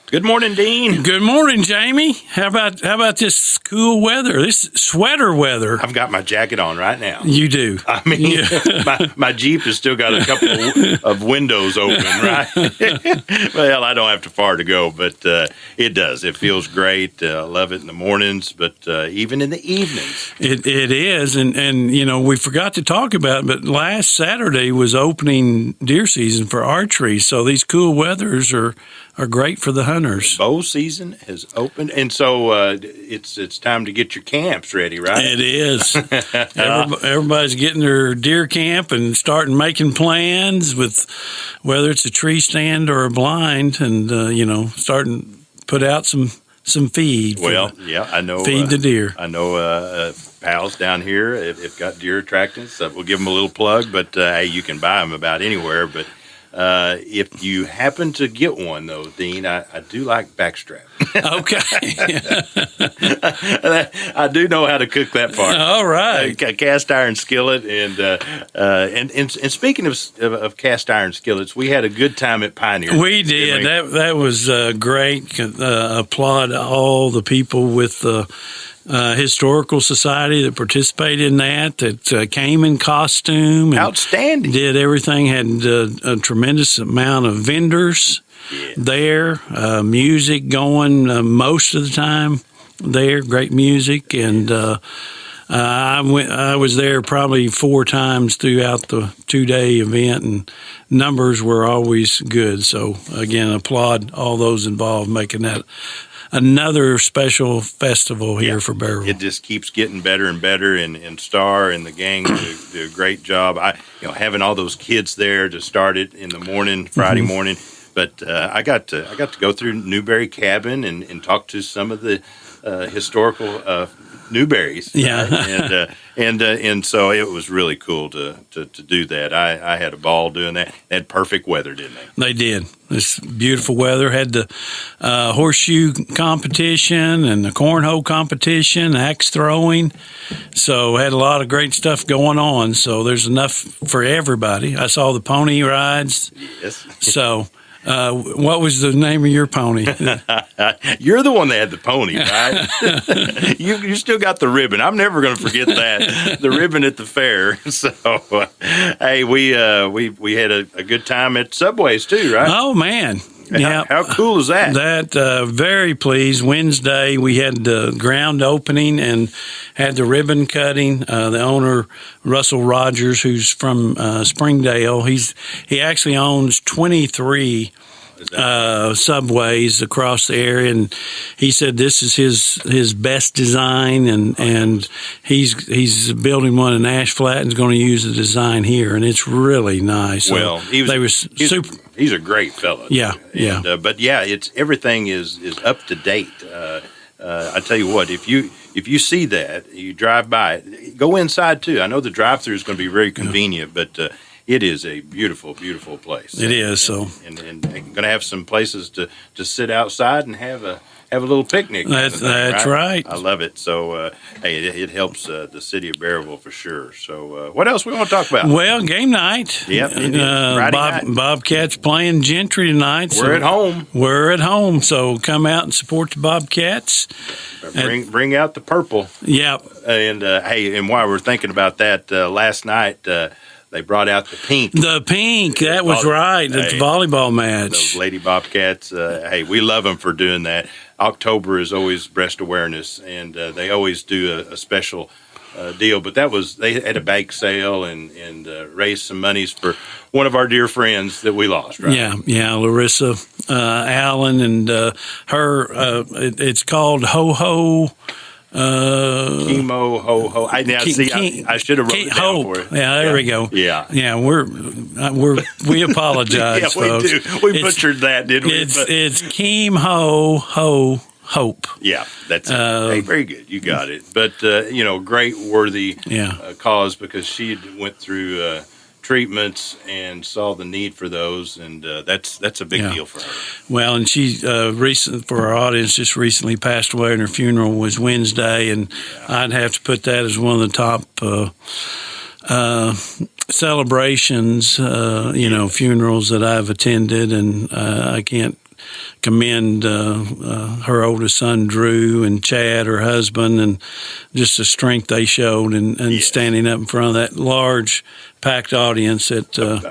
Good morning, Dean. Good morning, Jamie. How about this cool weather? This sweater weather. I've got my jacket on right now. You do. I mean, my Jeep has still got a couple of windows open, right? Well, I don't have too far to go, but it does. It feels great. I love it in the mornings, but even in the evenings. It is, and you know, we forgot to talk about it, but last Saturday was opening deer season for archery, so these cool weathers are great for the hunters. Bow season has opened, and so it's time to get your camps ready, right? It is. Everybody's getting their deer camp and starting making plans with whether it's a tree stand or a blind, and starting to put out some feed. Well, yeah, I know. Feed the deer. I know pals down here have got deer attractants. We'll give them a little plug, but hey, you can buy them about anywhere. But if you happen to get one, though, Dean, I do like backstrap. Okay. I do know how to cook that part. All right. A cast iron skillet, and speaking of cast iron skillets, we had a good time at Pioneer. We did. That was great. Applaud all the people with the Historical Society that participated in that came in costume. And outstanding. Did everything, had a tremendous amount of vendors there, music going most of the time there, great music. And I was there probably 4 times throughout the 2-day event, and numbers were always good. So, again, applaud all those involved making that another special festival here for Berryville. It just keeps getting better and better, and Star and the gang do a great job. Having all those kids there to start it in the morning, Friday morning. But I got to go through Newberry Cabin and talk to some of the historical Newberries. Yeah. And so it was really cool to do that. I had a ball doing that. They had perfect weather, didn't they? They did. This beautiful weather. Had the horseshoe competition and the cornhole competition, axe throwing. So had a lot of great stuff going on. So there's enough for everybody. I saw the pony rides. Yes. So what was the name of your pony? You're the one that had the pony, right? you still got the ribbon. I'm never going to forget that, the ribbon at the fair. So, hey, we had a good time at Subways too, right? Oh man. Yeah. How cool is that? Very pleased. Wednesday, we had the grand opening and had the ribbon cutting. The owner, Russell Rogers, who's from Springdale, he actually owns 23 Subways across the area, and he said this is his best design, and he's building one in Ash Flat and is going to use the design here, and it's really nice. Well, he's a great fellow. Yeah, yeah. But yeah, it's everything is up to date. I tell you what, if you see that, you drive by it, go inside too. I know the drive-through is going to be very convenient, but it is a beautiful, beautiful place. It is. So, and going to have some places to sit outside and have a little picnic. That's right. I love it. So, hey, it helps the city of Berryville for sure. So, what else we want to talk about? Well, game night. Yep. Friday night. Bobcats playing Gentry tonight. We're at home. We're at home. So come out and support the Bobcats. Bring out the purple. Yep. And hey, and while we're thinking about that, last night they brought out the pink. The pink, that was right. It's a volleyball match. Those Lady Bobcats, hey, we love them for doing that. October is always breast awareness, and they always do a special deal. But they had a bake sale and raised some monies for one of our dear friends that we lost, right? Yeah, Larissa Allen, and her, it's called Ho Ho. Chemo ho ho. I should have wrote it down for you. Yeah, there we go. Yeah. We apologize, yeah, folks. We do. We butchered that, didn't we? It's Chemo Ho Hope. Yeah, that's hey, very good. You got it. But great worthy cause, because she went through treatments and saw the need for those, and that's a big deal for her. Well, and she for our audience, just recently passed away, and her funeral was Wednesday, and I'd have to put that as one of the top celebrations, funerals that I've attended, and I can't commend her oldest son, Drew, and Chad, her husband, and just the strength they showed and Yes. standing up in front of that large, packed audience. A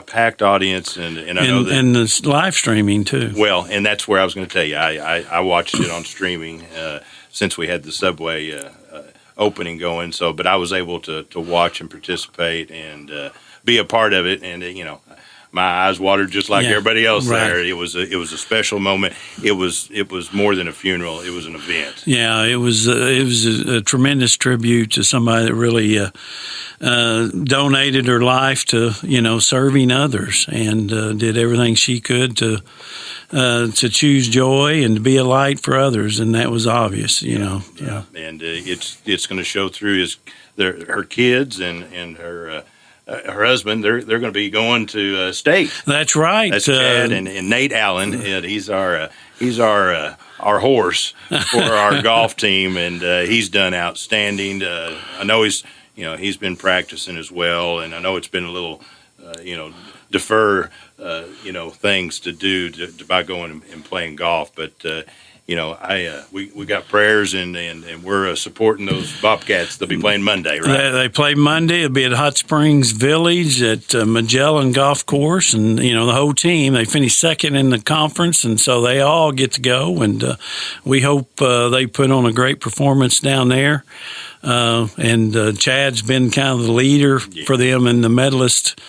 packed audience, and I know that. And the live streaming, too. Well, and that's where I was going to tell you. I watched it on streaming since we had the subway opening going. So, but I was able to watch and participate and be a part of it. And my eyes watered just like everybody else right. there. It was a special moment. It was more than a funeral. It was an event. Yeah, it was a tremendous tribute to somebody that really donated her life to serving others and did everything she could to choose joy and to be a light for others, and that was obvious. Yeah. And it's going to show through her kids and her husband. They're going to be going to state. That's right. That's Chad and Nate Allen. And he's our horse for our golf team, and he's done outstanding. I know he's been practicing as well, and I know it's been a little defer things to do by going and playing golf, but. We got prayers and we're supporting those Bobcats. They'll be playing Monday, right? They play Monday. It'll be at Hot Springs Village at Magellan Golf Course, and the whole team. They finished second in the conference, and so they all get to go. And we hope they put on a great performance down there. And Chad's been kind of the leader for them and the medalist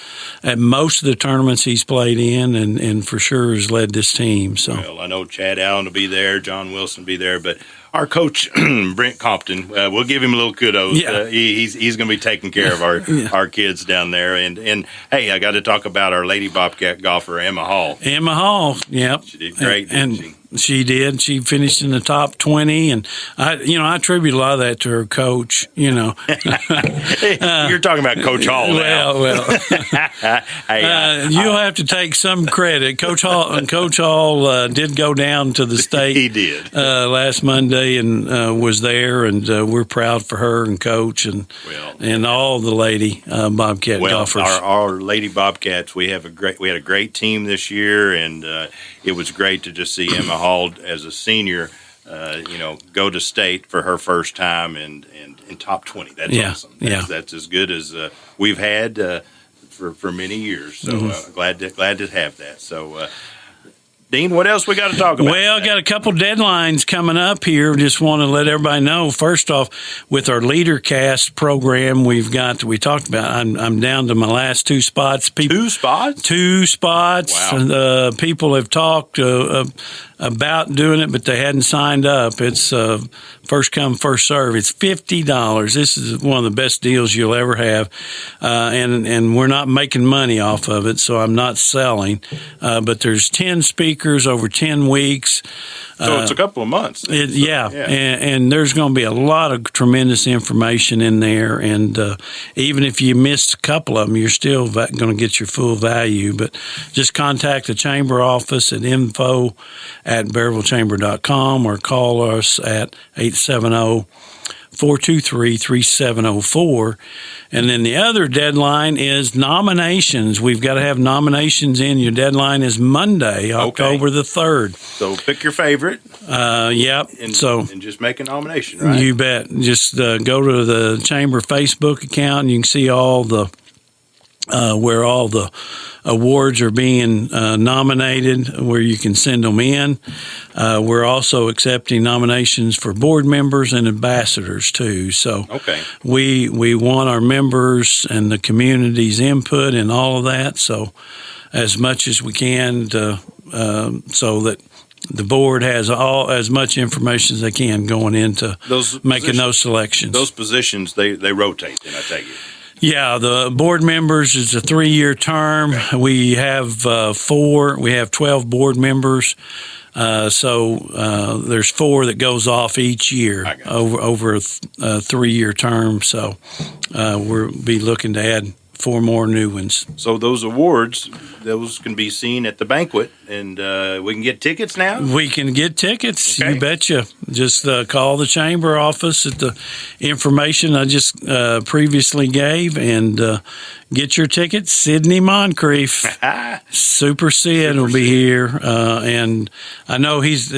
at most of the tournaments he's played in, and for sure has led this team. So, well, I know Chad Allen will be there, John Wilson will be there, but our coach Brent Compton, we'll give him a little kudos. Yeah. He's going to be taking care of our kids down there. And hey, I got to talk about our Lady Bobcat golfer Emma Hall. Emma Hall, yep, She did great. She did. She finished in the top 20, and I attribute a lot of that to her coach. You're talking about Coach Hall now. Well, Hey, you'll have to take some credit. Coach Hall did go down to the state. He did last Monday and was there, and we're proud for her and Coach and all the lady Bobcat golfers. Our Lady Bobcats, we had a great team this year, and it was great to just see Emma Hall as a senior, go to state for her first time and in top 20. That's awesome. That's as good as we've had for many years. So glad to have that. So. Dean, what else we got to talk about? Well, got a couple deadlines coming up here. Just want to let everybody know. First off, with our LeaderCast program, we talked about. I'm down to my last 2 spots. 2 spots? 2 spots. Wow. People have talked about doing it, but they hadn't signed up. It's first come, first serve. It's $50. This is one of the best deals you'll ever have, and we're not making money off of it, so I'm not selling. But there's 10 speakers over 10 weeks. So it's a couple of months. And there's going to be a lot of tremendous information in there. And even if you missed a couple of them, you're still going to get your full value. But just contact the chamber office at info@berryvillechamber.com or call us at 870-423-3704. And then the other deadline is nominations. We've got to have nominations in. Your deadline is Monday, October the 3rd. So pick your favorite. Yep. And just make a nomination, right? You bet. Just go to the Chamber Facebook account, and you can see all the where all the awards are being nominated, where you can send them in. We're also accepting nominations for board members and ambassadors too. So we want our members and the community's input in all of that. So as much as we can to, so that the board has as much information as they can going into making those selections. Those positions, they rotate, then I take it. Yeah, the board members is a 3-year term. We have 12 board members. So there's 4 that goes off each year over a 3-year term. So we'll be looking to add 4 more new ones. So those awards, those can be seen at the banquet, and we can get tickets now? We can get tickets. Okay. You betcha. Just call the chamber office at the information I just previously gave and get your tickets. Sidney Moncrief, Super Sid will be here. And I know it's